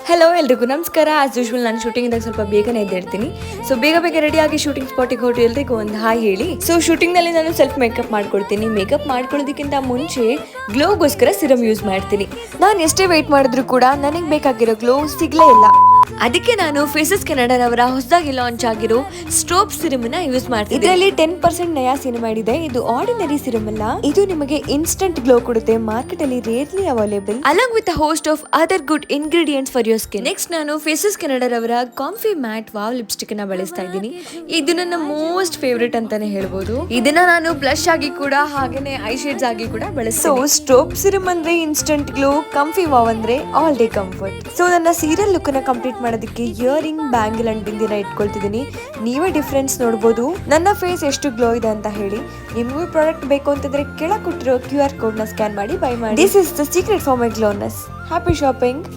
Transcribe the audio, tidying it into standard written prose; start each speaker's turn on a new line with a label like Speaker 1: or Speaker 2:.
Speaker 1: Hello ಎಲ್ರಿಗೂ ನಮಸ್ಕಾರ. As usual ನಾನು ಶೂಟಿಂಗಿಂದಾಗ ಸ್ವಲ್ಪ ಬೇಗನೆ ಎದ್ದೇಳ್ತೀನಿ. ಸೊ ಬೇಗ ರೆಡಿಯಾಗಿ ಶೂಟಿಂಗ್ ಸ್ಪಾಟಿಗೆ ಹೊರಟು ಎಲ್ರಿಗೂ ಒಂದು ಹಾಯ್ ಹೇಳಿ. ಸೊ ಶೂಟಿಂಗ್ನಲ್ಲಿ ನಾನು ಸೆಲ್ಫ್ ಮೇಕಪ್ ಮಾಡ್ಕೊಳ್ತೀನಿ. ಮೇಕಪ್ ಮಾಡ್ಕೊಳ್ಳೋದಕ್ಕಿಂತ ಮುಂಚೆ ಗ್ಲೋಗೋಸ್ಕರ ಸಿರಮ್ ಯೂಸ್ ಮಾಡ್ತೀನಿ. ನಾನು ಎಷ್ಟೇ ವೆಯ್ಟ್ ಮಾಡಿದ್ರು ಕೂಡ ನನಗೆ ಬೇಕಾಗಿರೋ ಗ್ಲೋ ಸಿಗಲೇ ಇಲ್ಲ. ಅದಕ್ಕೆ ನಾನು ಫೇಸಸ್ ಕೆನಡಾರವರ ಹೊಸದಾಗಿ ಲಾಂಚ್ ಆಗಿರೋ ಸ್ಟ್ರೋಬ್ ಸಿರಮ್ ನ ಯೂಸ್ ಮಾಡ್ತೀನಿ. ಇದರಲ್ಲಿ 10% ನಯಾಸಿನಮೈಡ್ ಇದೆ. ಇದು ಆರ್ಡಿನರಿ ಸಿರಮ್ ಅಲ್ಲ, ಇದು ನಿಮಗೆ ಇನ್ಸ್ಟಂಟ್ ಗ್ಲೋ ಕೊಡುತ್ತೆ. ಮಾರ್ಕೆಟ್ ಅಲ್ಲಿ rarely available along with host of other good ingredients for your skin. Next ನಾನು phases ಕೆನಡಾರವರ comfy mat wow lipstick ನ ಬಳಸ್ತಾ ಇದ್ದೀನಿ. ಇದು ನನ್ನ ಮೋಸ್ಟ್ ಫೇವ್ರೇಟ್ ಅಂತಾನೆ ಹೇಳ್ಬೋದು. ಇದನ್ನ ನಾನು ಬ್ಲಶ್ ಆಗಿ ಕೂಡ ಹಾಗೇನೆ ಐ ಶೇಡ್ಸ್ ಆಗಿ ಕೂಡ ಬಳಸ್ತೀನಿ. ಸೊ ಸ್ಟ್ರೋಬ್ ಸಿರಮ್ ಅಂದ್ರೆ ಇನ್ಸ್ಟಂಟ್ ಗ್ಲೋ, ಕಂಫಿ ವಾವ್ ಅಂದ್ರೆ ಆಲ್ ಡೇ ಕಂಫರ್ಟ್. ಸೊ ನನ್ನ ಸೀರಿಯಲ್ ಲುಕ್ ನ ಕಂಪ್ಲೀಟ್ ಮಾಡೋದಕ್ಕೆ ಇಯರಿಂಗ್, ಬ್ಯಾಂಗಲ್ ಅಂಡ್ ಬಿಂದಿನ ಇಟ್ಕೊಳ್ತಿದ್ದೀನಿ. ನೀವೇ ಡಿಫ್ರೆನ್ಸ್ ನೋಡ್ಬೋದು ನನ್ನ ಫೇಸ್ ಎಷ್ಟು ಗ್ಲೋ ಇದೆ ಅಂತ ಹೇಳಿ. ನಿಮಗೂ ಪ್ರಾಡಕ್ಟ್ ಬೇಕು ಅಂತಂದ್ರೆ ಕೆಳಗೆ ಕೊಟ್ಟಿರೋ QR ಕೋಡ್ ನ ಸ್ಕ್ಯಾನ್ ಮಾಡಿ ಬೈ ಮಾಡಿ. This is the secret for my glowiness. Happy shopping.